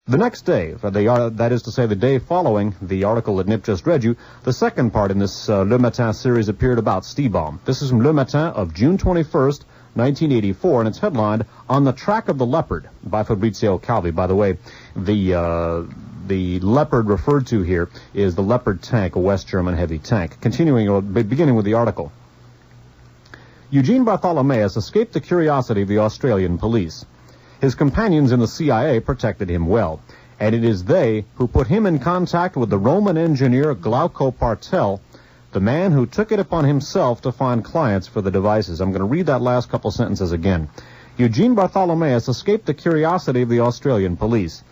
The next day, that is to say the day following the article that Nip just read you, the second part in this Le Matin series appeared about Stipam. This is from Le Matin of June 21st, 1984, and it's headlined, "On the Track of the Leopard," by Fabrizio Calvi. By the way, the Leopard referred to here is the Leopard tank, a West German heavy tank. Beginning with the article. Eugene Bartholomeus escaped the curiosity of the Australian police. His companions in the CIA protected him well, and it is they who put him in contact with the Roman engineer Glauco Partel, the man who took it upon himself to find clients for the devices. I'm going to read that last couple sentences again. Eugene Bartholomeus escaped the curiosity of the Australian police.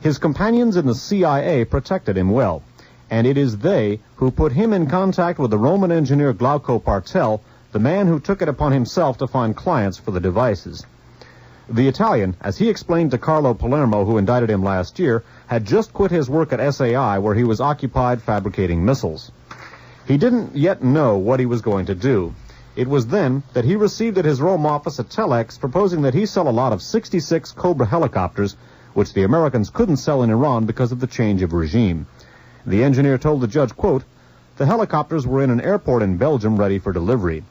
His companions in the CIA protected him well, and it is they who put him in contact with the Roman engineer Glauco Partel, the man who took it upon himself to find clients for the devices. The Italian, as he explained to Carlo Palermo, who indicted him last year, had just quit his work at SAI, where he was occupied fabricating missiles. He didn't yet know what he was going to do. It was then that he received at his Rome office a telex proposing that he sell a lot of 66 Cobra helicopters, which the Americans couldn't sell in Iran because of the change of regime. The engineer told the judge, quote, "The helicopters were in an airport in Belgium ready for delivery.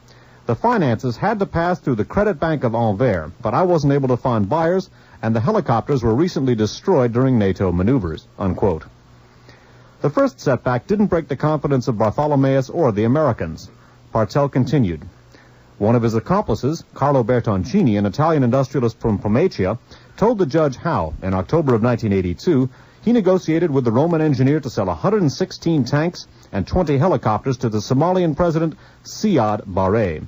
The finances had to pass through the Credit Bank of Anvers, but I wasn't able to find buyers, and the helicopters were recently destroyed during NATO maneuvers," unquote. The first setback didn't break the confidence of Bartholomeus or the Americans. Partel continued. One of his accomplices, Carlo Bertoncini, an Italian industrialist from Pomaccia, told the judge how, in October of 1982, he negotiated with the Roman engineer to sell 116 tanks and 20 helicopters to the Somalian president, Siad Barre.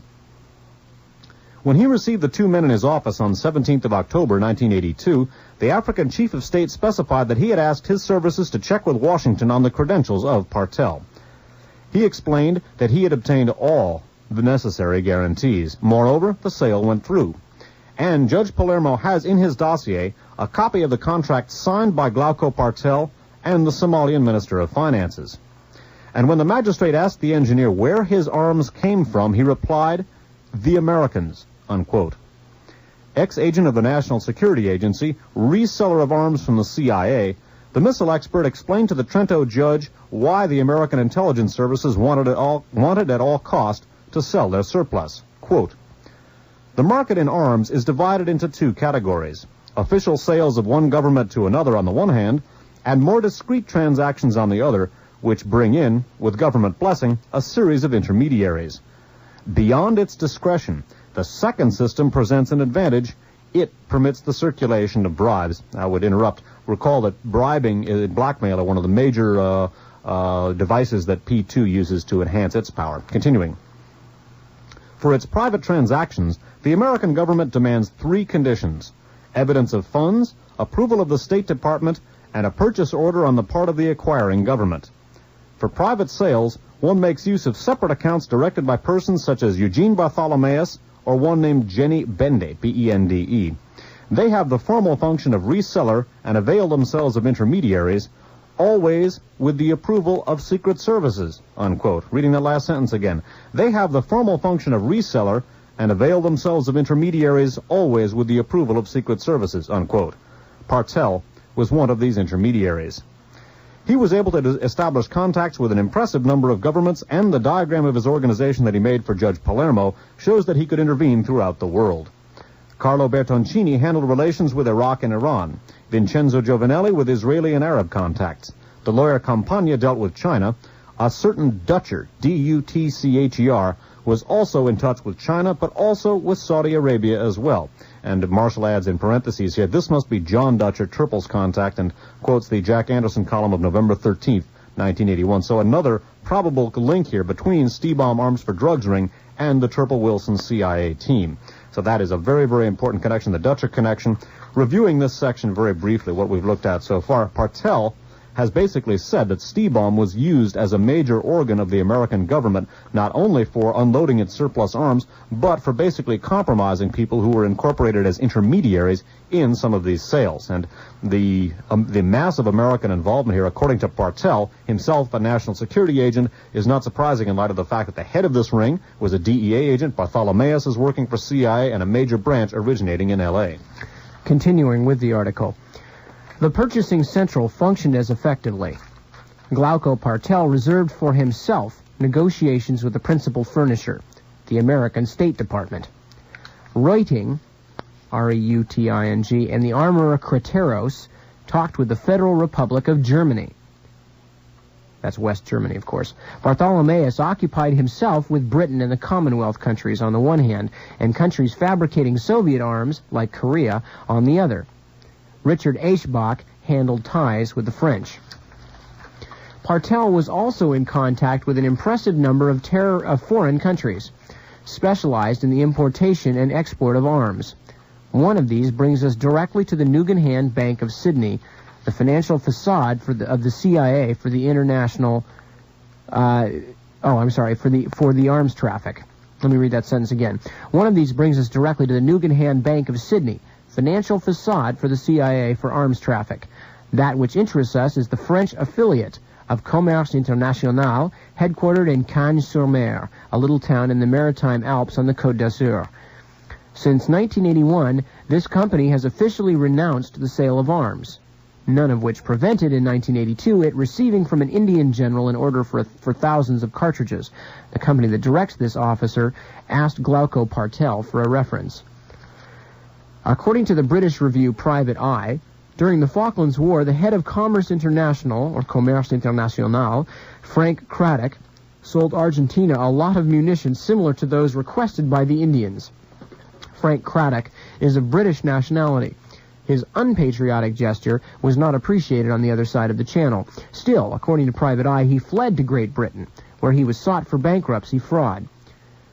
When he received the two men in his office on 17th of October, 1982, the African chief of state specified that he had asked his services to check with Washington on the credentials of Partel. He explained that he had obtained all the necessary guarantees. Moreover, the sale went through. And Judge Palermo has in his dossier a copy of the contract signed by Glauco Partel and the Somalian Minister of Finances. And when the magistrate asked the engineer where his arms came from, he replied, "The Americans," unquote. Ex-agent of the National Security Agency, reseller of arms from the CIA, the missile expert explained to the Trento judge why the American intelligence services wanted at all cost to sell their surplus. Quote, "The market in arms is divided into two categories: official sales of one government to another on the one hand, and more discreet transactions on the other, which bring in, with government blessing, a series of intermediaries. Beyond its discretion, the second system presents an advantage. It permits the circulation of bribes." I would interrupt. Recall that bribing and blackmail are one of the major devices that P2 uses to enhance its power. Continuing. For its private transactions, the American government demands three conditions: evidence of funds, approval of the State Department, and a purchase order on the part of the acquiring government. For private sales, one makes use of separate accounts directed by persons such as Eugene Bartholomeus or one named Jenny Bende, B-E-N-D-E. They have the formal function of reseller and avail themselves of intermediaries, always with the approval of secret services, unquote. Reading that last sentence again. They have the formal function of reseller and avail themselves of intermediaries, always with the approval of secret services, unquote. Partel was one of these intermediaries. He was able to establish contacts with an impressive number of governments, and the diagram of his organization that he made for Judge Palermo shows that he could intervene throughout the world. Carlo Bertoncini handled relations with Iraq and Iran, Vincenzo Giovinelli with Israeli and Arab contacts. The lawyer Campagna dealt with China. A certain Dutcher, D-U-T-C-H-E-R, was also in touch with China, but also with Saudi Arabia as well. And Marshall adds in parentheses here, this must be John Dutcher, Triple's contact, and quotes the Jack Anderson column of November 13th, 1981. So another probable link here between Stipam Arms for Drugs ring and the Triple Wilson CIA team. So that is a very, very important connection, the Dutcher connection. Reviewing this section very briefly, what we've looked at so far, Partel has basically said that Stipam was used as a major organ of the American government, not only for unloading its surplus arms, but for basically compromising people who were incorporated as intermediaries in some of these sales. And the massive American involvement here, according to Partel, himself a national security agent, is not surprising in light of the fact that the head of this ring was a DEA agent. Bartholomeus is working for CIA and a major branch originating in L.A. Continuing with the article. The purchasing central functioned as effectively. Glauco Partel reserved for himself negotiations with the principal furnisher, the American State Department. Reuting, R-E-U-T-I-N-G, and the armorer Krateros talked with the Federal Republic of Germany. That's West Germany, of course. Bartholomeus occupied himself with Britain and the Commonwealth countries on the one hand, and countries fabricating Soviet arms, like Korea, on the other. Richard Eschbach handled ties with the French. Partel was also in contact with an impressive number of foreign countries, specialized in the importation and export of arms. One of these brings us directly to the Nugan Bank of Sydney, the financial facade of the CIA for the international, for the arms traffic. Let me read that sentence again. One of these brings us directly to the Nugan Bank of Sydney, financial facade for the CIA for arms traffic. That which interests us is the French affiliate of Commerce International, headquartered in Cagnes-sur-Mer, a little town in the Maritime Alps on the Côte d'Azur. Since 1981, this company has officially renounced the sale of arms, none of which prevented in 1982 it receiving from an Indian general an order for thousands of cartridges. The company that directs this officer asked Glauco Partel for a reference. According to the British review Private Eye, during the Falklands War, the head of Commerce International, or Commerce International, Frank Craddock, sold Argentina a lot of munitions similar to those requested by the Indians. Frank Craddock is of British nationality. His unpatriotic gesture was not appreciated on the other side of the channel. Still, according to Private Eye, he fled to Great Britain, where he was sought for bankruptcy fraud.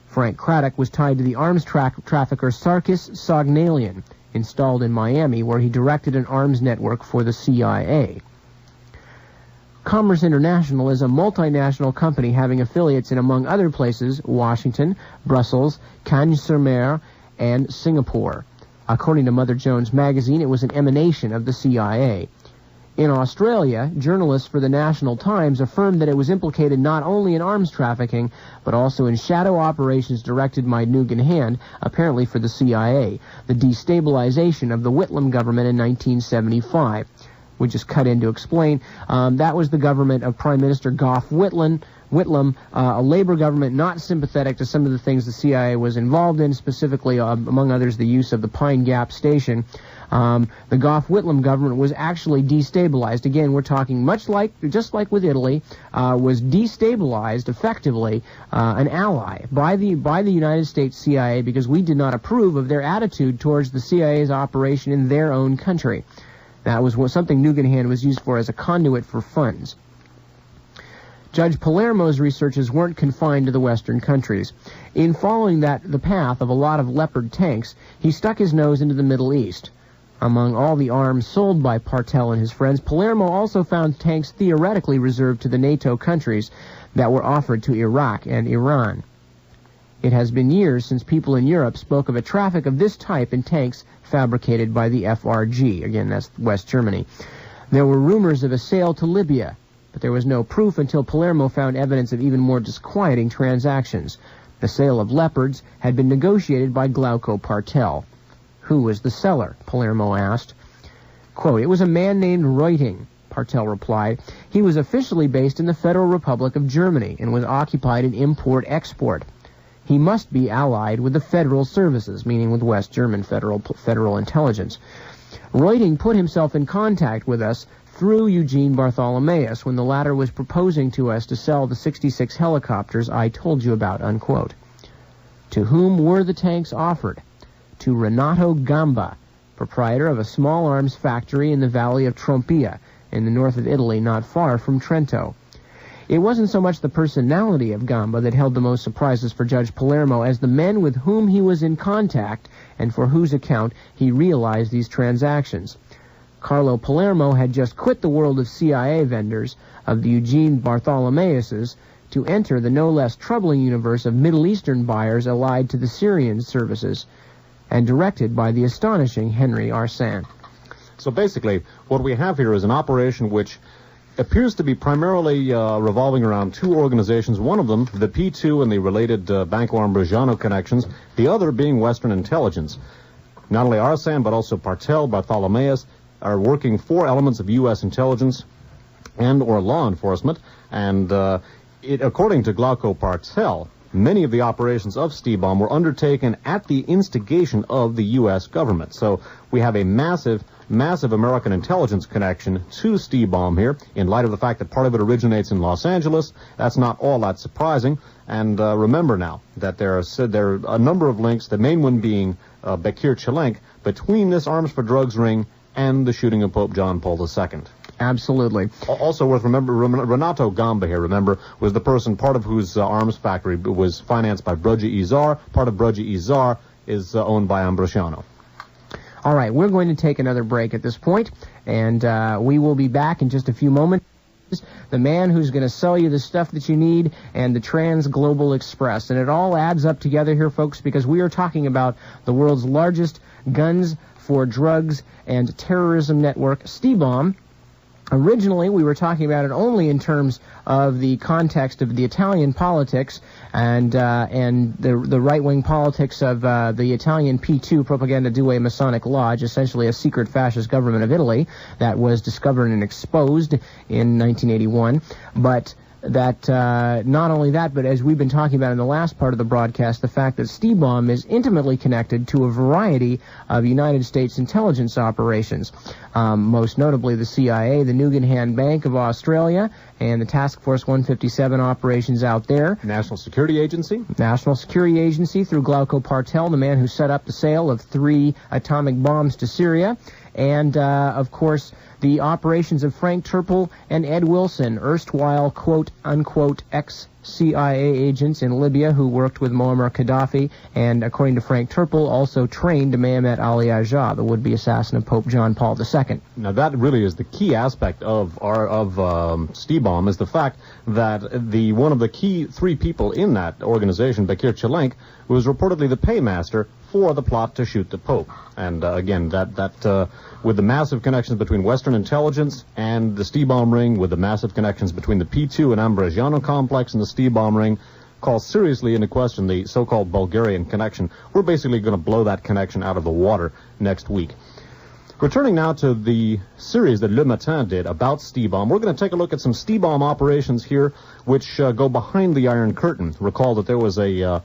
Frank Craddock was tied to the arms trafficker Sarkis Sognalian, installed in Miami, where he directed an arms network for the CIA. Commerce International is a multinational company having affiliates in, among other places, Washington, Brussels, Cagnes-sur-Mer, and Singapore. According to Mother Jones magazine, it was an emanation of the CIA. In Australia, journalists for the National Times affirmed that it was implicated not only in arms trafficking, but also in shadow operations directed by Nugan, apparently for the CIA, the destabilization of the Whitlam government in 1975. We just cut in to explain. That was the government of Prime Minister Gough Whitlam, a labor government not sympathetic to some of the things the CIA was involved in, specifically, among others, the use of the Pine Gap Station. The Gough Whitlam government was actually destabilized. Again, we're talking just like with Italy, was destabilized effectively, an ally by the United States CIA, because we did not approve of their attitude towards the CIA's operation in their own country. That was something Nugan was used for as a conduit for funds. Judge Palermo's researches weren't confined to the Western countries. In following the path of a lot of Leopard tanks, he stuck his nose into the Middle East. Among all the arms sold by Partel and his friends, Palermo also found tanks theoretically reserved to the NATO countries that were offered to Iraq and Iran. It has been years since people in Europe spoke of a traffic of this type in tanks fabricated by the FRG. Again, that's West Germany. There were rumors of a sale to Libya, but there was no proof until Palermo found evidence of even more disquieting transactions. The sale of Leopards had been negotiated by Glauco Partel. Who was the seller? Palermo asked. Quote, "It was a man named Reuting," Partel replied. "He was officially based in the Federal Republic of Germany and was occupied in import-export. He must be allied with the Federal Services," meaning with West German Federal Intelligence. "Reuting put himself in contact with us through Eugene Bartholomeus when the latter was proposing to us to sell the 66 helicopters I told you about," unquote. To whom were the tanks offered? To Renato Gamba, proprietor of a small arms factory in the valley of Trompia, in the north of Italy, not far from Trento. It wasn't so much the personality of Gamba that held the most surprises for Judge Palermo as the men with whom he was in contact and for whose account he realized these transactions. Carlo Palermo had just quit the world of CIA vendors, of the Eugene Bartholomeuses, to enter the no less troubling universe of Middle Eastern buyers allied to the Syrian services, and directed by the astonishing Henry Arsan. So basically, what we have here is an operation which appears to be primarily revolving around two organizations, one of them, the P2 and the related Banco Ambrosiano connections, the other being Western intelligence. Not only Arsan, but also Partel, Bartholomeus, are working for elements of U.S. intelligence and or law enforcement, and according to Glauco Partel, many of the operations of Stipam were undertaken at the instigation of the U.S. government. So we have a massive American intelligence connection to Stipam here, in light of the fact that part of it originates in Los Angeles. That's not all that surprising. And remember now that there are a number of links, the main one being Bekir Chelenk, between this arms for drugs ring and the shooting of Pope John Paul II. Absolutely. Also worth remembering, Renato Gamba here, remember, was the person, part of whose arms factory was financed by Brogy Izar. Part of Brogy Izar is owned by Ambrosiano. All right, we're going to take another break at this point, and we will be back in just a few moments. The man who's going to sell you the stuff that you need, and the Trans-Global Express. And it all adds up together here, folks, because we are talking about the world's largest guns for drugs and terrorism network, Stipam. Originally, we were talking about it only in terms of the context of the Italian politics and the right-wing politics of the Italian P2, Propaganda Due Masonic Lodge, essentially a secret fascist government of Italy that was discovered and exposed in 1981. But that not only that, but as we've been talking about in the last part of the broadcast, the fact that Stipam is intimately connected to a variety of United States intelligence operations, most notably the CIA, the Nugan Bank of Australia, and the Task Force 157 operations out there. National Security Agency through Glauco Partel, the man who set up the sale of 3 atomic bombs to Syria. And, of course, the operations of Frank Turpel and Ed Wilson, erstwhile quote-unquote ex-CIA agents in Libya who worked with Muammar Gaddafi and, according to Frank Turpel, also trained Mehmet Ali Ajah, the would-be assassin of Pope John Paul II. Now, that really is the key aspect of Stipam, is the fact that one of the key 3 people in that organization, Bekir Chelenk, was reportedly the paymaster for the plot to shoot the Pope. And again, that with the massive connections between Western intelligence and the Stipam ring, with the massive connections between the P2 and Ambrosiano complex and the Stipam ring, calls seriously into question the so-called Bulgarian connection. We're basically going to blow that connection out of the water next week. Returning now to the series that Le Matin did about Stipam, we're going to take a look at some Stipam operations here which go behind the Iron Curtain. Recall that there was a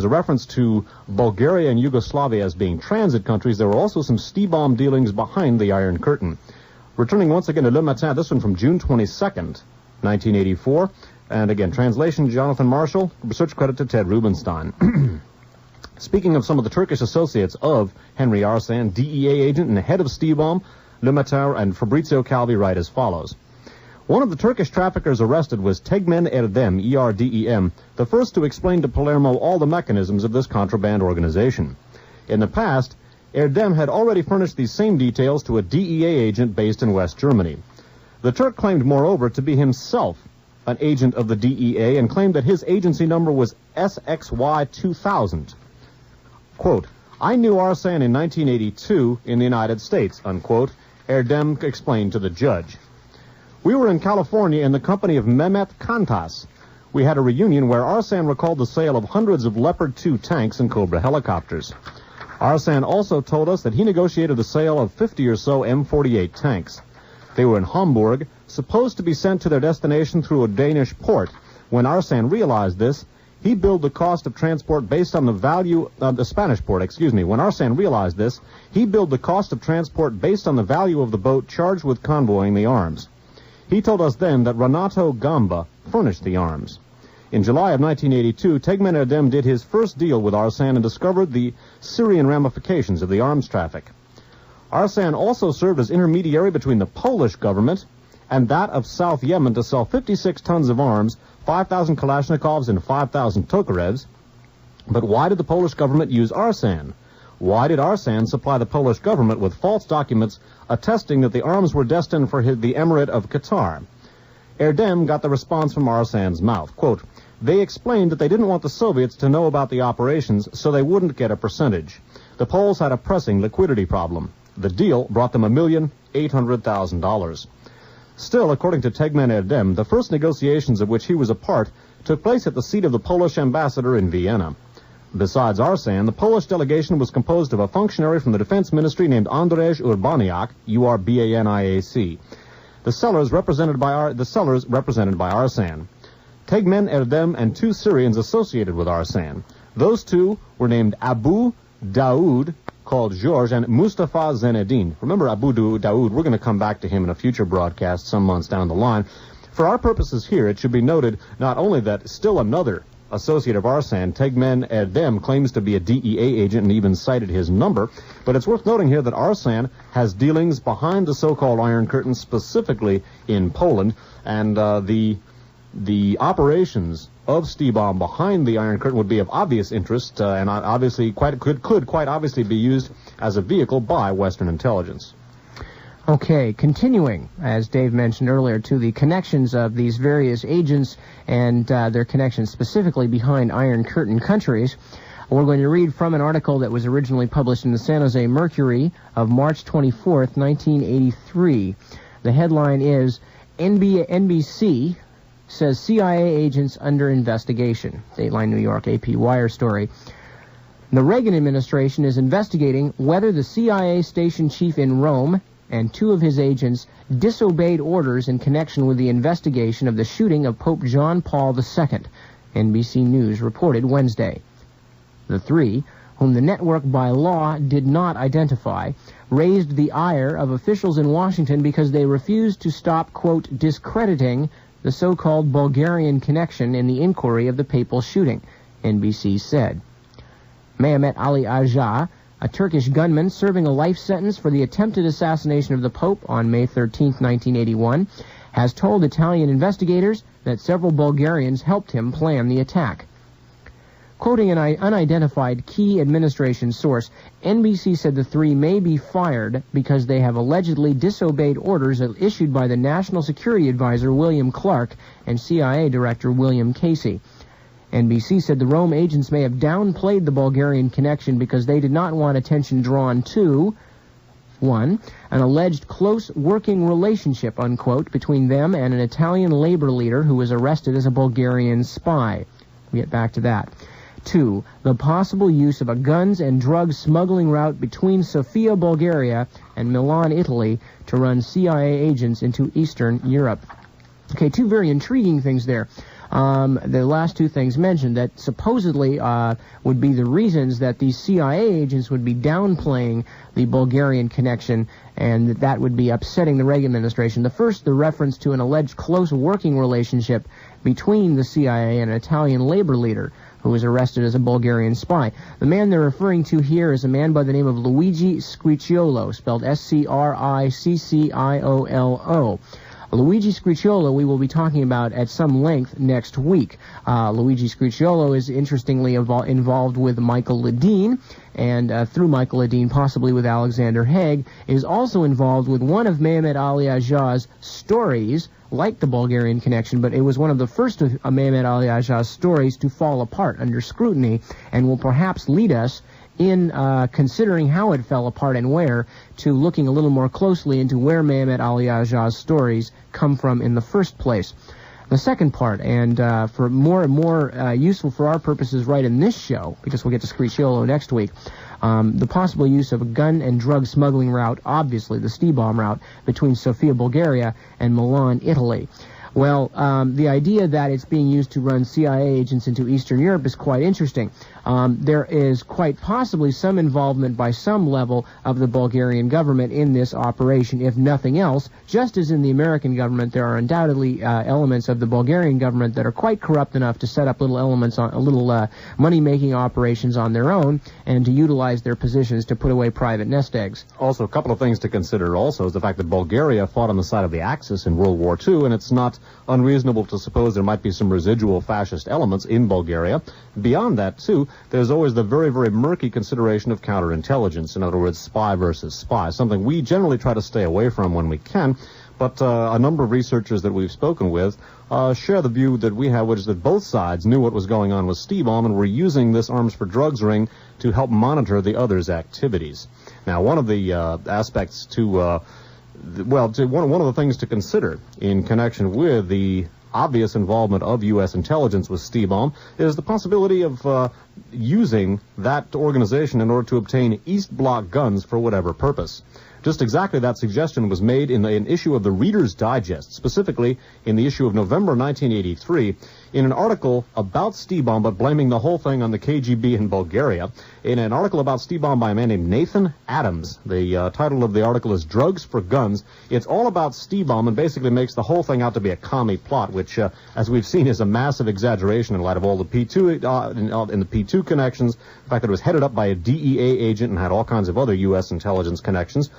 reference to Bulgaria and Yugoslavia as being transit countries. There were also some Stipam dealings behind the Iron Curtain. Returning once again to Le Matin, this one from June 22nd, 1984. And again, translation, Jonathan Marshall. Research credit to Ted Rubenstein. Speaking of some of the Turkish associates of Henry Arsan, DEA agent and head of Stipam, Le Matin and Fabrizio Calvi write as follows. One of the Turkish traffickers arrested was Tegmen Erdem, E-R-D-E-M, the first to explain to Palermo all the mechanisms of this contraband organization. In the past, Erdem had already furnished these same details to a DEA agent based in West Germany. The Turk claimed, moreover, to be himself an agent of the DEA and claimed that his agency number was SXY 2000. Quote, I knew Arsan in 1982 in the United States, unquote, Erdem explained to the judge. We were in California in the company of Mehmet Kantas. We had a reunion where Arsan recalled the sale of hundreds of Leopard 2 tanks and Cobra helicopters. Arsan also told us that he negotiated the sale of 50 or so M48 tanks. They were in Hamburg, supposed to be sent to their destination through a Danish port. When Arsan realized this, he billed the cost of transport based on the value of the Spanish port, When Arsan realized this, he billed the cost of transport based on the value of the boat charged with convoying the arms. He told us then that Renato Gamba furnished the arms. In July of 1982, Tegmen Erdem did his first deal with Arsan and discovered the Syrian ramifications of the arms traffic. Arsan also served as intermediary between the Polish government and that of South Yemen to sell 56 tons of arms, 5,000 Kalashnikovs and 5,000 Tokarevs. But why did the Polish government use Arsan? Why did Arsan supply the Polish government with false documents attesting that the arms were destined for the Emirate of Qatar? Erdem got the response from Arsan's mouth. Quote, they explained that they didn't want the Soviets to know about the operations, so they wouldn't get a percentage. The Poles had a pressing liquidity problem. The deal brought them $1,800,000. Still, according to Tegmen Erdem, the first negotiations of which he was a part took place at the seat of the Polish ambassador in Vienna. Besides Arsan, the Polish delegation was composed of a functionary from the Defense Ministry named Andrzej Urbaniak, Urbaniac. The sellers represented by Arsan. Tegmen Erdem and 2 Syrians associated with Arsan. Those 2 were named Abu Daoud, called George, and Mustafa Zenedin. Remember Abu Daoud, we're going to come back to him in a future broadcast some months down the line. For our purposes here, it should be noted not only that still another associate of Arsan, Tegmen Erdem, claims to be a DEA agent and even cited his number, but it's worth noting here that Arsan has dealings behind the so-called Iron Curtain, specifically in Poland, and the operations of Stipam behind the Iron Curtain would be of obvious interest, and obviously could quite obviously be used as a vehicle by Western intelligence. Okay, continuing, as Dave mentioned earlier, to the connections of these various agents and their connections specifically behind Iron Curtain countries, we're going to read from an article that was originally published in the San Jose Mercury of March 24th, 1983. The headline is, NBC says CIA agents under investigation. Dateline New York, AP Wire story. The Reagan administration is investigating whether the CIA station chief in Rome and 2 of his agents disobeyed orders in connection with the investigation of the shooting of Pope John Paul II, NBC News reported Wednesday. The 3, whom the network by law did not identify, raised the ire of officials in Washington because they refused to stop, quote, discrediting the so-called Bulgarian connection in the inquiry of the papal shooting, NBC said. Mehmet Ali Aja, a Turkish gunman serving a life sentence for the attempted assassination of the Pope on May 13, 1981, has told Italian investigators that several Bulgarians helped him plan the attack. Quoting an unidentified key administration source, NBC said the 3 may be fired because they have allegedly disobeyed orders issued by the National Security Advisor William Clark and CIA Director William Casey. NBC said the Rome agents may have downplayed the Bulgarian connection because they did not want attention drawn to, 1, an alleged close working relationship, unquote, between them and an Italian labor leader who was arrested as a Bulgarian spy. We'll get back to that. 2, the possible use of a guns and drugs smuggling route between Sofia, Bulgaria, and Milan, Italy, to run CIA agents into Eastern Europe. Okay, 2 very intriguing things there. The last 2 things mentioned that supposedly would be the reasons that these CIA agents would be downplaying the Bulgarian connection and that would be upsetting the Reagan administration. The first, the reference to an alleged close working relationship between the CIA and an Italian labor leader who was arrested as a Bulgarian spy. The man they're referring to here is a man by the name of Luigi Scricchiolo, spelled Scricciolo. Luigi Scricchiolo we will be talking about at some length next week. Luigi Scricchiolo is interestingly involved with Michael Ledeen, and through Michael Ledeen, possibly with Alexander Haig, is also involved with one of Mehmet Ali Aja's stories, like the Bulgarian connection, but it was one of the first of Mehmet Ali Aja's stories to fall apart under scrutiny and will perhaps lead us in considering how it fell apart and where, to looking a little more closely into where Mehmet Ali Aja's stories come from in the first place. The second part, and for more and more useful for our purposes right in this show, because we'll get to Scricchiolo next week, the possible use of a gun and drug smuggling route, obviously the Stipam route, between Sofia, Bulgaria, and Milan, Italy. Well, the idea that it's being used to run CIA agents into Eastern Europe is quite interesting. There is quite possibly some involvement by some level of the Bulgarian government in this operation, if nothing else. Just as in the American government, there are undoubtedly elements of the Bulgarian government that are quite corrupt enough to set up little money-making operations on their own and to utilize their positions to put away private nest eggs. Also, a couple of things to consider also is the fact that Bulgaria fought on the side of the Axis in World War II, and it's not unreasonable to suppose there might be some residual fascist elements in Bulgaria. Beyond that, too, there's always the very, very murky consideration of counterintelligence. In other words, spy versus spy, something we generally try to stay away from when we can. But a number of researchers that we've spoken with share the view that we have, which is that both sides knew what was going on with Stipam and were using this arms for drugs ring to help monitor the other's activities. Now, one of the aspects one of the things to consider in connection with the obvious involvement of U.S. intelligence with Stipam is the possibility of using that organization in order to obtain East Bloc guns for whatever purpose. Just exactly that suggestion was made in an issue of the Reader's Digest, specifically in the issue of November 1983, in an article about Stipam, but blaming the whole thing on the KGB in Bulgaria, in an article about Stipam by a man named Nathan Adams. The title of the article is Drugs for Guns. It's all about Stipam and basically makes the whole thing out to be a commie plot, which, as we've seen, is a massive exaggeration in light of all the P2 in the P2 connections, the fact that it was headed up by a DEA agent and had all kinds of other U.S. intelligence connections.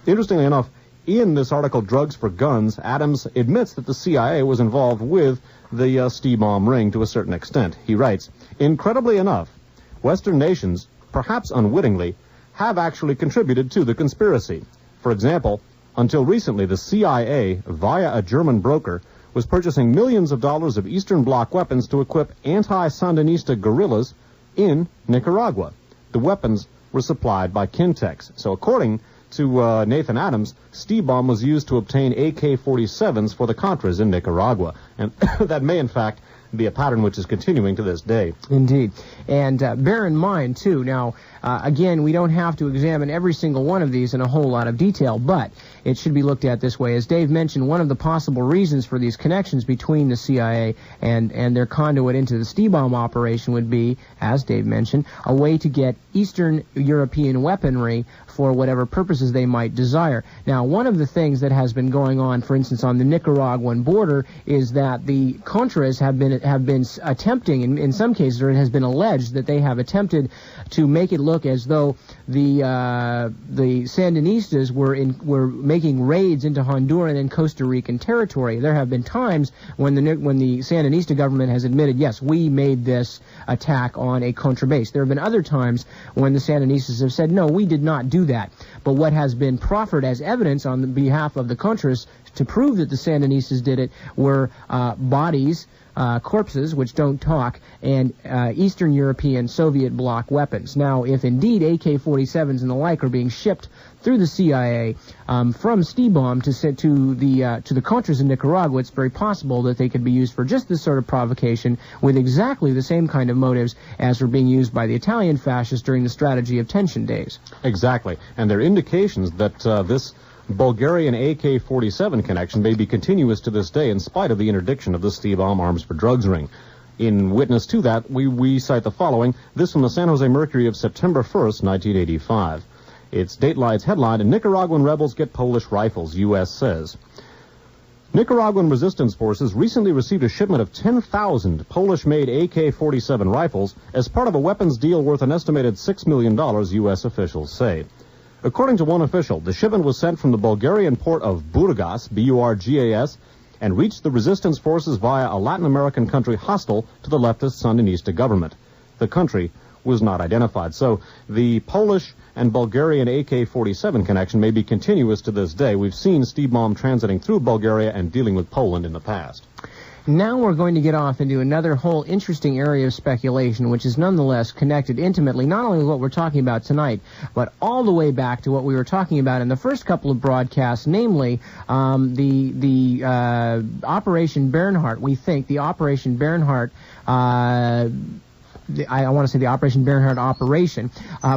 Interestingly enough, in this article, Drugs for Guns, Adams admits that the CIA was involved with the Stipam ring to a certain extent. He writes, incredibly enough, Western nations, perhaps unwittingly, have actually contributed to the conspiracy. For example, until recently, the CIA, via a German broker, was purchasing millions of dollars of Eastern Bloc weapons to equip anti-Sandinista guerrillas in Nicaragua. The weapons were supplied by Kintex. So according to Nathan Adams, Stipam was used to obtain AK-47s for the Contras in Nicaragua. And that may, in fact, be a pattern which is continuing to this day. Indeed. And bear in mind, too, now, again, we don't have to examine every single one of these in a whole lot of detail, but it should be looked at this way. As Dave mentioned, one of the possible reasons for these connections between the CIA and their conduit into the Stipam operation would be, as Dave mentioned, a way to get Eastern European weaponry for whatever purposes they might desire. Now, one of the things that has been going on, for instance, on the Nicaraguan border, is that the Contras have been attempting, in some cases, or it has been alleged that they have attempted to make it look as though the Sandinistas were making raids into Honduran and Costa Rican territory. There have been times when the Sandinista government has admitted, yes, we made this attack on a Contra base. There have been other times when the Sandinistas have said, no, we did not do that. But what has been proffered as evidence on the behalf of the Contras to prove that the Sandinistas did it were bodies, corpses, which don't talk, and Eastern European Soviet bloc weapons. Now, if indeed AK-47s and the like are being shipped through the CIA from Stipam to the Contras in Nicaragua, it's very possible that they could be used for just this sort of provocation with exactly the same kind of motives as were being used by the Italian fascists during the strategy of tension days. Exactly. And there are indications that this Bulgarian AK-47 connection may be continuous to this day in spite of the interdiction of the Stipam Arms for Drugs ring. In witness to that, we cite the following, this from the San Jose Mercury of September 1st, 1985. Its Datelight's headline, Nicaraguan rebels get Polish rifles, U.S. says. Nicaraguan resistance forces recently received a shipment of 10,000 Polish-made AK-47 rifles as part of a weapons deal worth an estimated $6 million, U.S. officials say. According to one official, the shipment was sent from the Bulgarian port of Burgas, B-U-R-G-A-S, and reached the resistance forces via a Latin American country hostile to the leftist Sandinista government. The country was not identified. So the Polish and Bulgarian AK-47 connection may be continuous to this day. We've seen Stipam transiting through Bulgaria and dealing with Poland in the past. Now we're going to get off into another whole interesting area of speculation, which is nonetheless connected intimately, not only with what we're talking about tonight, but all the way back to what we were talking about in the first couple of broadcasts, namely the Operation Bernhardt. We think the Operation Bernhardt I want to say the Operation Bernhardt operation,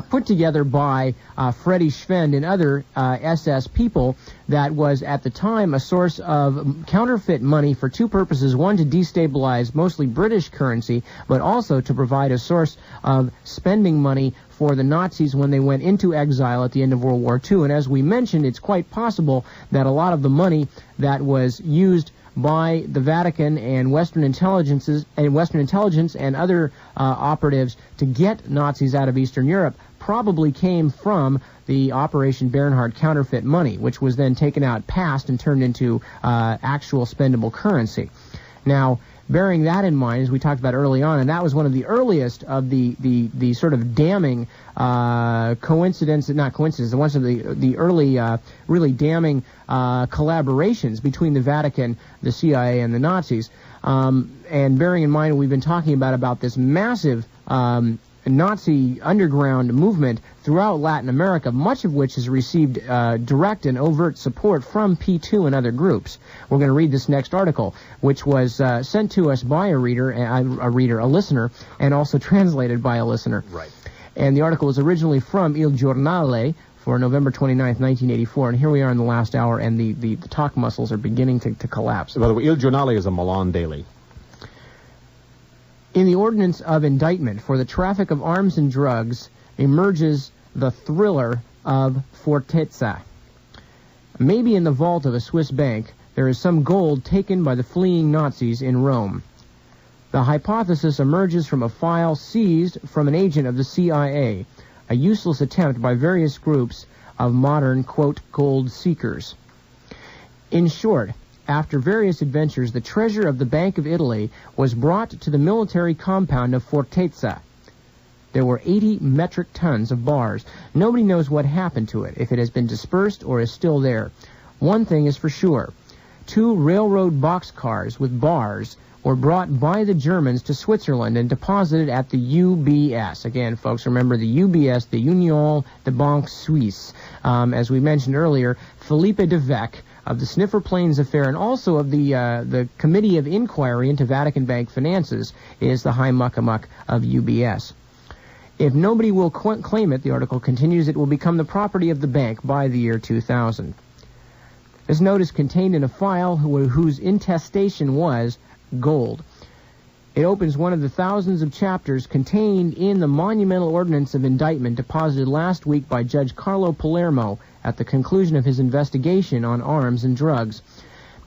put together by Freddie Schwend and other SS people, that was at the time a source of counterfeit money for two purposes. One, to destabilize mostly British currency, but also to provide a source of spending money for the Nazis when they went into exile at the end of World War II. And as we mentioned, it's quite possible that a lot of the money that was used by the Vatican and Western intelligence and other operatives to get Nazis out of Eastern Europe probably came from the Operation Bernhardt counterfeit money, which was then taken out, passed, and turned into actual spendable currency. Now, bearing that in mind, as we talked about early on, and that was one of the earliest of the sort of damning one of the early really damning collaborations between the Vatican, the CIA, and the Nazis. And bearing in mind, we've been talking about this massive Nazi underground movement throughout Latin America, much of which has received direct and overt support from P2 and other groups. We're going to read this next article, which was sent to us by a listener, and also translated by a listener. Right. And the article was originally from Il Giornale for November 29th, 1984, and here we are in the last hour, and the talk muscles are beginning to collapse. By the way, Il Giornale is a Milan daily. In the ordinance of indictment for the traffic of arms and drugs emerges the thriller of Fortezza. Maybe in the vault of a Swiss bank there is some gold taken by the fleeing Nazis in Rome. The hypothesis emerges from a file seized from an agent of the CIA, a useless attempt by various groups of modern, quote, gold seekers. In short, after various adventures, the treasure of the Bank of Italy was brought to the military compound of Fortezza. There were 80 metric tons of bars. Nobody knows what happened to it, if it has been dispersed or is still there. One thing is for sure. 2 railroad boxcars with bars were brought by the Germans to Switzerland and deposited at the UBS. Again, folks, remember the UBS, the Union de Banque Suisse. As we mentioned earlier, Philippe de Vec of the Sniffer Plains affair, and also of the Committee of Inquiry into Vatican Bank Finances, is the high muckamuck of UBS. If nobody will claim it, the article continues, it will become the property of the bank by the year 2000. This note is contained in a file whose intestation was gold. It opens one of the thousands of chapters contained in the monumental ordinance of indictment deposited last week by Judge Carlo Palermo at the conclusion of his investigation on arms and drugs.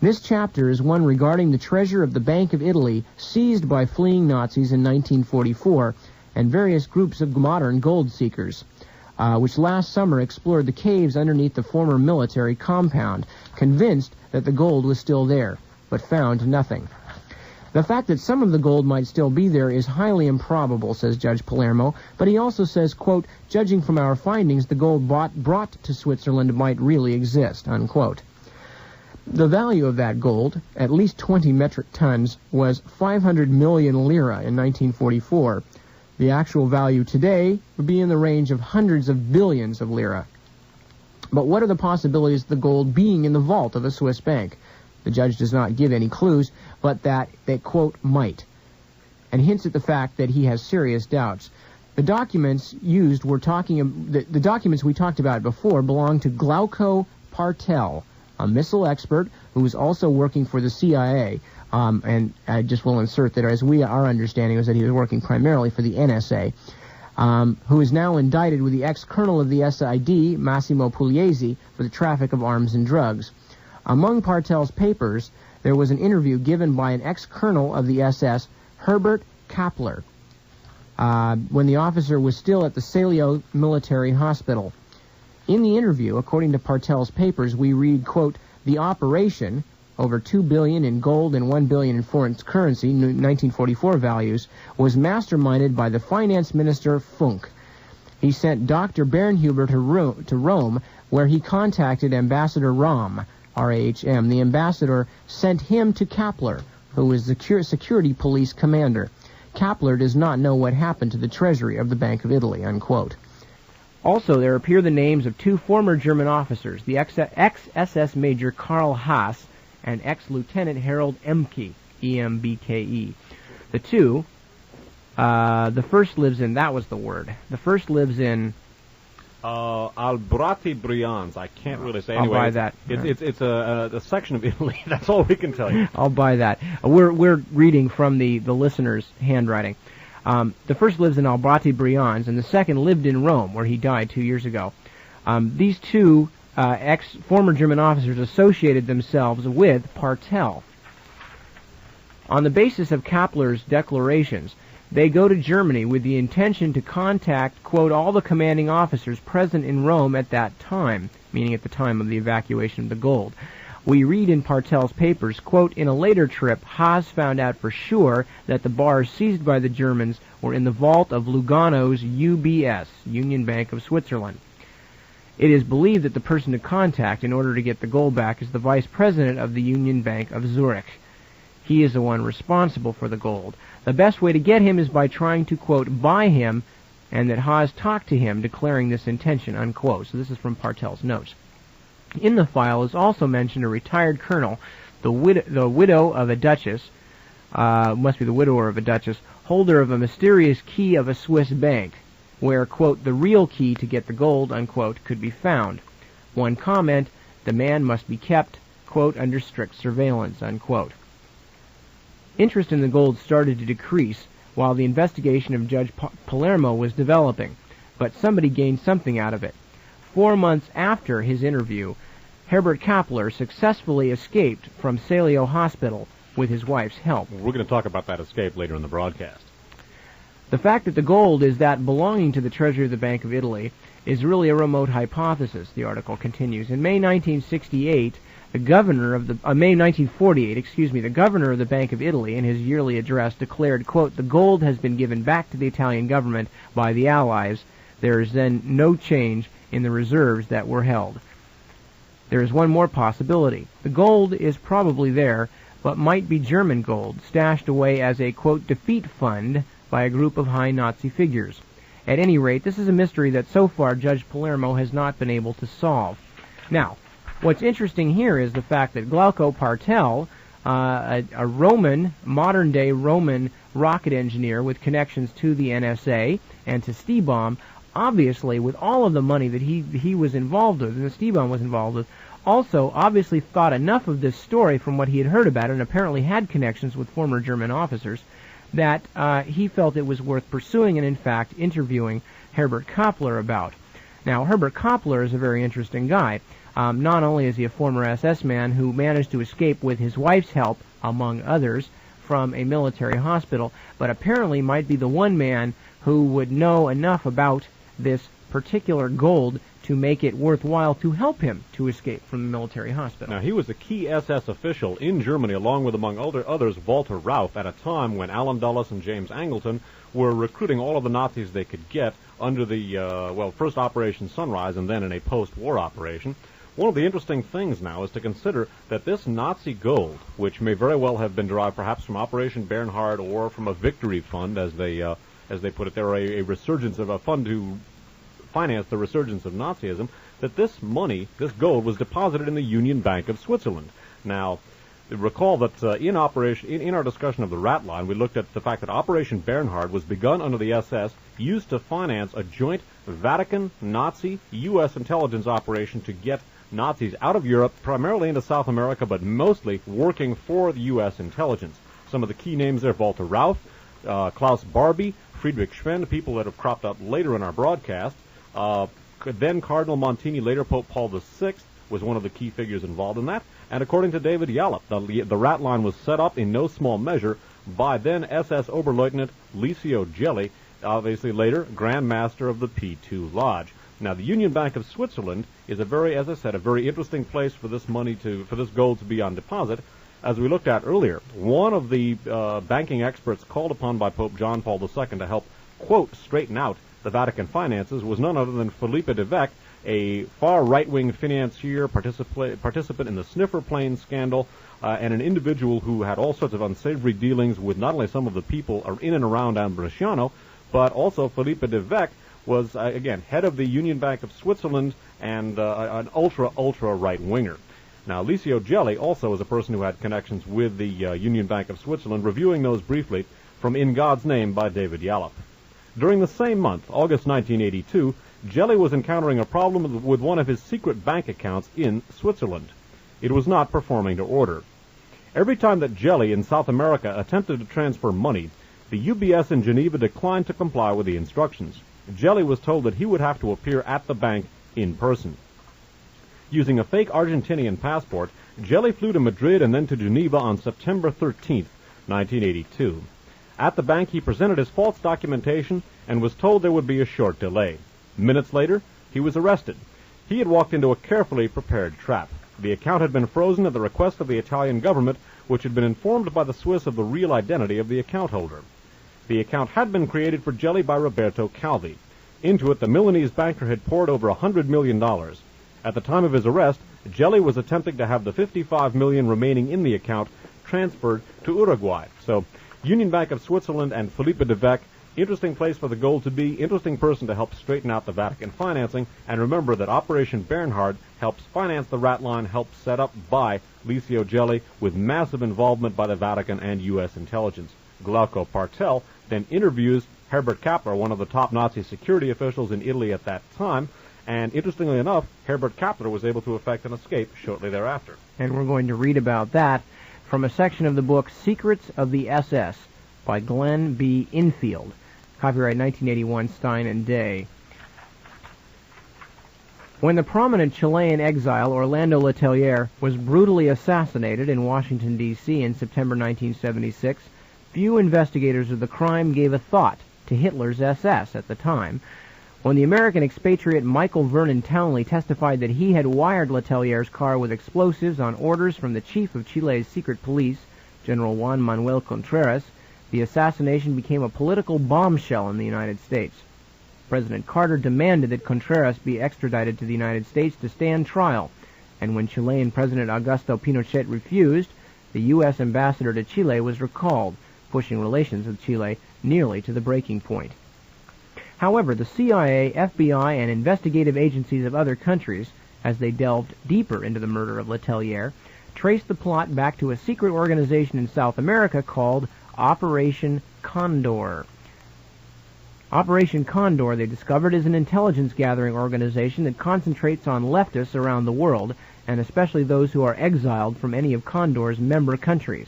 This chapter is one regarding the treasure of the Bank of Italy seized by fleeing Nazis in 1944 and various groups of modern gold seekers, which last summer explored the caves underneath the former military compound, convinced that the gold was still there, but found nothing. The fact that some of the gold might still be there is highly improbable, says Judge Palermo, but he also says, quote, judging from our findings, the gold brought to Switzerland might really exist, unquote. The value of that gold, at least 20 metric tons, was 500 million lira in 1944. The actual value today would be in the range of hundreds of billions of lira. But what are the possibilities of the gold being in the vault of a Swiss bank? The judge does not give any clues, but that they, quote, might, and hints at the fact that he has serious doubts. The documents used the documents we talked about before belong to Glauco Partel, a missile expert who is also working for the CIA. And I just will insert that our understanding was that he was working primarily for the NSA, who is now indicted with the ex-colonel of the SID, Massimo Pugliese, for the traffic of arms and drugs. Among Partel's papers, there was an interview given by an ex-colonel of the SS, Herbert Kappler, when the officer was still at the Salio Military Hospital. In the interview, according to Partel's papers, we read, quote, the operation, over $2 billion in gold and $1 billion in foreign currency, 1944 values, was masterminded by the finance minister Funk. He sent Dr. Bernhuber to Rome, where he contacted Ambassador Rahm, R-A-H-M. The ambassador sent him to Kappler, who was the security police commander. Kappler does not know what happened to the treasury of the Bank of Italy, unquote. Also, there appear the names of 2 former German officers, the ex-SS Major Karl Haas and ex-Lieutenant Harold Emke, E-M-B-K-E. The two, the first lives in, that was the word, the first lives in... Albrati Brianz. I can't really say. Anyway, I'll buy that. It's a section of Italy. That's all we can tell you. I'll buy that. We're reading from the listener's handwriting. The first lives in Albrati Brianz, and the second lived in Rome, where he died 2 years ago. These two former German officers associated themselves with Partel. On the basis of Kappler's declarations, they go to Germany with the intention to contact, quote, all the commanding officers present in Rome at that time, meaning at the time of the evacuation of the gold. We read in Partel's papers, quote, in a later trip, Haas found out for sure that the bars seized by the Germans were in the vault of Lugano's UBS, Union Bank of Switzerland. It is believed that the person to contact in order to get the gold back is the vice president of the Union Bank of Zurich. He is the one responsible for the gold. The best way to get him is by trying to, quote, buy him and that Haas talked to him declaring this intention, unquote. So this is from Partel's notes. In the file is also mentioned a retired colonel, the widow of a duchess, must be the widower of a duchess, holder of a mysterious key of a Swiss bank, where, quote, the real key to get the gold, unquote, could be found. One comment, the man must be kept, quote, under strict surveillance, unquote. Interest in the gold started to decrease while the investigation of Judge Palermo was developing, but somebody gained something out of it. 4 months after his interview, Herbert Kappler successfully escaped from Salio Hospital with his wife's help. We're going to talk about that escape later in the broadcast. The fact that the gold is that belonging to the Treasury of the Bank of Italy is really a remote hypothesis, the article continues. In May 1948, the governor of the May 1948, the governor of the Bank of Italy, in his yearly address, declared, quote, the gold has been given back to the Italian government by the Allies. There is then no change in the reserves that were held. There is one more possibility. The gold is probably there, but might be German gold, stashed away as a, quote, defeat fund by a group of high Nazi figures. At any rate, this is a mystery that so far Judge Palermo has not been able to solve. Now, what's interesting here is the fact that Glauco Partel, a Roman, modern-day Roman rocket engineer with connections to the NSA and to Stipam, obviously, with all of the money that he was involved with, and the Stipam was involved with, also obviously thought enough of this story from what he had heard about it, and apparently had connections with former German officers, that he felt it was worth pursuing and, in fact, interviewing Herbert Kappler about. Now, Herbert Kappler is a very interesting guy. Not only is he a former SS man who managed to escape with his wife's help, among others, from a military hospital, but apparently might be the one man who would know enough about this particular gold to make it worthwhile to help him to escape from the military hospital. Now, he was a key SS official in Germany, along with, among others, Walter Rauff, at a time when Allen Dulles and James Angleton were recruiting all of the Nazis they could get under the, first Operation Sunrise and then in a post-war operation. One of the interesting things now is to consider that this Nazi gold, which may very well have been derived perhaps from Operation Bernhard or from a victory fund, as they put it there, a resurgence of a fund to finance the resurgence of Nazism, that this money, this gold, was deposited in the Union Bank of Switzerland. Now, recall that in our discussion of the rat line, we looked at the fact that Operation Bernhard was begun under the SS, used to finance a joint Vatican-Nazi U.S. intelligence operation to get Nazis out of Europe, primarily into South America, but mostly working for the U.S. intelligence. Some of the key names there: Walter Rauff, Klaus Barbie, Friedrich Schwenn, people that have cropped up later in our broadcast. Then Cardinal Montini, later Pope Paul VI, was one of the key figures involved in that. And according to David Yallop, the rat line was set up in no small measure by then SS Oberleutnant Licio Gelli, obviously later Grand Master of the P2 Lodge. Now, the Union Bank of Switzerland is a very interesting place for this gold to be on deposit. As we looked at earlier, one of the banking experts called upon by Pope John Paul II to help, quote, straighten out the Vatican finances was none other than Philippe de Vec, a far right-wing financier, participant in the sniffer plane scandal, and an individual who had all sorts of unsavory dealings with not only some of the people in and around Ambrosiano, but also Philippe de Vec was, again, head of the Union Bank of Switzerland and an ultra right-winger. Now, Licio Gelli also is a person who had connections with the Union Bank of Switzerland, reviewing those briefly from In God's Name by David Yallop. During the same month, August 1982, Gelli was encountering a problem with one of his secret bank accounts in Switzerland. It was not performing to order. Every time that Gelli in South America attempted to transfer money, the UBS in Geneva declined to comply with the instructions. Gelli was told that he would have to appear at the bank in person. Using a fake Argentinian passport, Gelli flew to Madrid and then to Geneva on September 13, 1982. At the bank, he presented his false documentation and was told there would be a short delay. Minutes later, he was arrested. He had walked into a carefully prepared trap. The account had been frozen at the request of the Italian government, which had been informed by the Swiss of the real identity of the account holder. The account had been created for Gelli by Roberto Calvi. Into it, the Milanese banker had poured over $100 million. At the time of his arrest, Gelli was attempting to have the $55 million remaining in the account transferred to Uruguay. So, Union Bank of Switzerland and Philippe de Vec Interesting place for the gold to be, interesting person to help straighten out the Vatican financing, and remember that Operation Bernhard helps finance the rat line, helped set up by Licio Gelli, with massive involvement by the Vatican and U.S. intelligence. Glauco Partel then interviews Herbert Kappler, one of the top Nazi security officials in Italy at that time, and interestingly enough, Herbert Kappler was able to effect an escape shortly thereafter. And we're going to read about that from a section of the book Secrets of the SS by Glenn B. Infield. Copyright 1981, Stein and Day. When the prominent Chilean exile Orlando Letelier was brutally assassinated in Washington, D.C. in September 1976, few investigators of the crime gave a thought to Hitler's SS at the time. When the American expatriate Michael Vernon Townley testified that he had wired Letelier's car with explosives on orders from the chief of Chile's secret police, General Juan Manuel Contreras, the assassination became a political bombshell in the United States. President Carter demanded that Contreras be extradited to the United States to stand trial, and when Chilean President Augusto Pinochet refused, the U.S. ambassador to Chile was recalled, pushing relations with Chile nearly to the breaking point. However, the CIA, FBI, and investigative agencies of other countries, as they delved deeper into the murder of Letelier, traced the plot back to a secret organization in South America called Operation Condor. Operation Condor, they discovered, is an intelligence-gathering organization that concentrates on leftists around the world, and especially those who are exiled from any of Condor's member countries: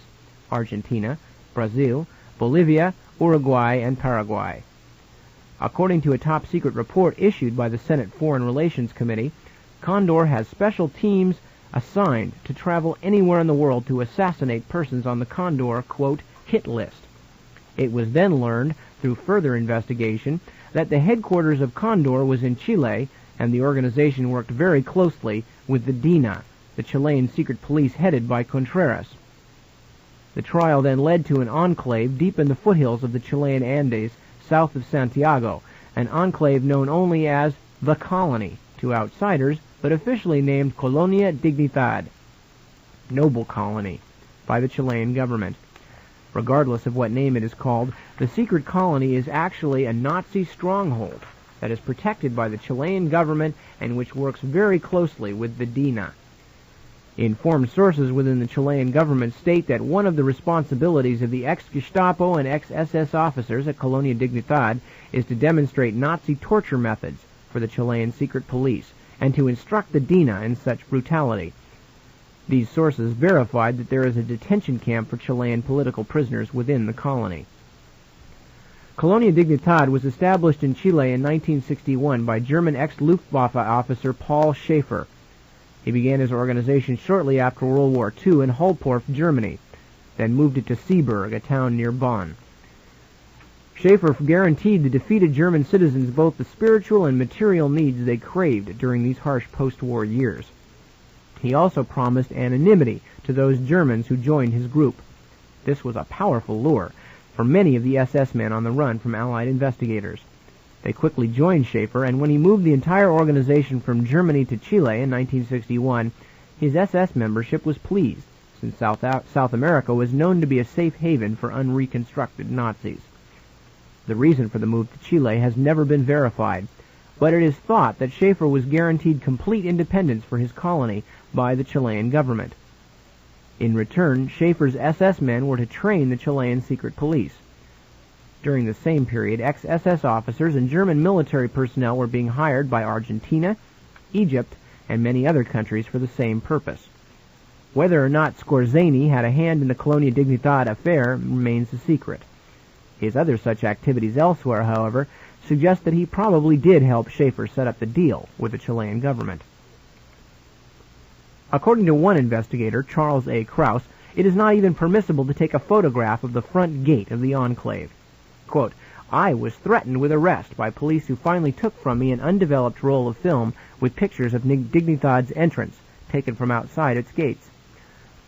Argentina, Brazil, Bolivia, Uruguay, and Paraguay. According to a top-secret report issued by the Senate Foreign Relations Committee, Condor has special teams assigned to travel anywhere in the world to assassinate persons on the Condor, quote, hit list. It was then learned, through further investigation, that the headquarters of Condor was in Chile, and the organization worked very closely with the DINA, the Chilean secret police headed by Contreras. The trial then led to an enclave deep in the foothills of the Chilean Andes, south of Santiago, an enclave known only as the Colony to outsiders, but officially named Colonia Dignidad, Noble Colony, by the Chilean government. Regardless of what name it is called, the secret colony is actually a Nazi stronghold that is protected by the Chilean government and which works very closely with the DINA. Informed sources within the Chilean government state that one of the responsibilities of the ex-Gestapo and ex-SS officers at Colonia Dignidad is to demonstrate Nazi torture methods for the Chilean secret police and to instruct the DINA in such brutality. These sources verified that there is a detention camp for Chilean political prisoners within the colony. Colonia Dignidad was established in Chile in 1961 by German ex-Luftwaffe officer Paul Schaefer. He began his organization shortly after World War II in Hullporf, Germany, then moved it to Seeburg, a town near Bonn. Schaefer guaranteed the defeated German citizens both the spiritual and material needs they craved during these harsh post-war years. He also promised anonymity to those Germans who joined his group. This was a powerful lure for many of the SS men on the run from Allied investigators. They quickly joined Schaefer, and when he moved the entire organization from Germany to Chile in 1961, his SS membership was pleased, since South America was known to be a safe haven for unreconstructed Nazis. The reason for the move to Chile has never been verified, but it is thought that Schaefer was guaranteed complete independence for his colony by the Chilean government. In return, Schaefer's SS men were to train the Chilean secret police. During the same period, ex-SS officers and German military personnel were being hired by Argentina, Egypt, and many other countries for the same purpose. Whether or not Skorzeny had a hand in the Colonia Dignidad affair remains a secret. His other such activities elsewhere, however, suggest that he probably did help Schaefer set up the deal with the Chilean government. According to one investigator, Charles A. Krauss, it is not even permissible to take a photograph of the front gate of the enclave. Quote, I was threatened with arrest by police who finally took from me an undeveloped roll of film with pictures of Dignidad's entrance, taken from outside its gates.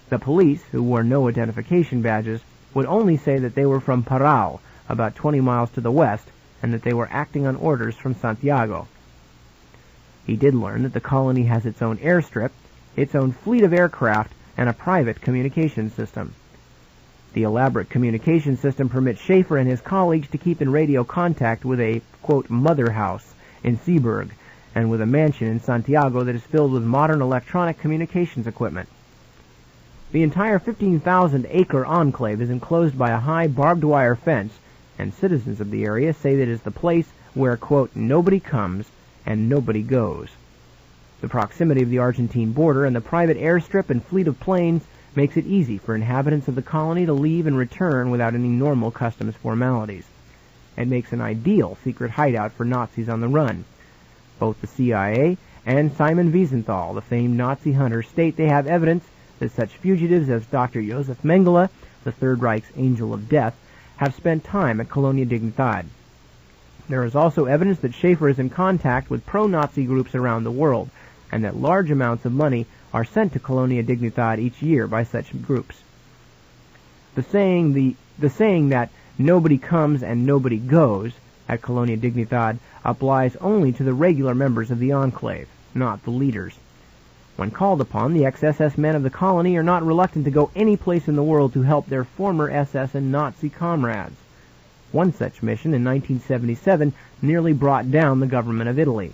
The police, who wore no identification badges, would only say that they were from Parral, about 20 miles to the west, and that they were acting on orders from Santiago. He did learn that the colony has its own airstrip, its own fleet of aircraft, and a private communications system. The elaborate communication system permits Schaefer and his colleagues to keep in radio contact with a, quote, mother house in Seeburg and with a mansion in Santiago that is filled with modern electronic communications equipment. The entire 15,000-acre enclave is enclosed by a high barbed wire fence, and citizens of the area say that it is the place where, quote, nobody comes and nobody goes. The proximity of the Argentine border and the private airstrip and fleet of planes makes it easy for inhabitants of the colony to leave and return without any normal customs formalities. It makes an ideal secret hideout for Nazis on the run. Both the CIA and Simon Wiesenthal, the famed Nazi hunter, state they have evidence that such fugitives as Dr. Josef Mengele, the Third Reich's angel of death, have spent time at Colonia Dignidad. There is also evidence that Schaefer is in contact with pro-Nazi groups around the world, and that large amounts of money are sent to Colonia Dignidad each year by such groups. The saying that nobody comes and nobody goes at Colonia Dignidad applies only to the regular members of the enclave, not the leaders. When called upon, the ex-SS men of the colony are not reluctant to go any place in the world to help their former SS and Nazi comrades. One such mission in 1977 nearly brought down the government of Italy.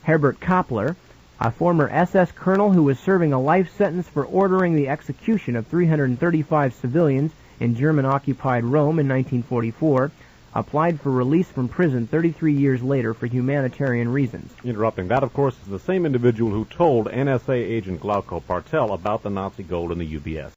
Herbert Kappler, a former SS colonel who was serving a life sentence for ordering the execution of 335 civilians in German-occupied Rome in 1944, applied for release from prison 33 years later for humanitarian reasons. Interrupting. That, of course, is the same individual who told NSA agent Glauco Bartel about the Nazi gold in the UBS.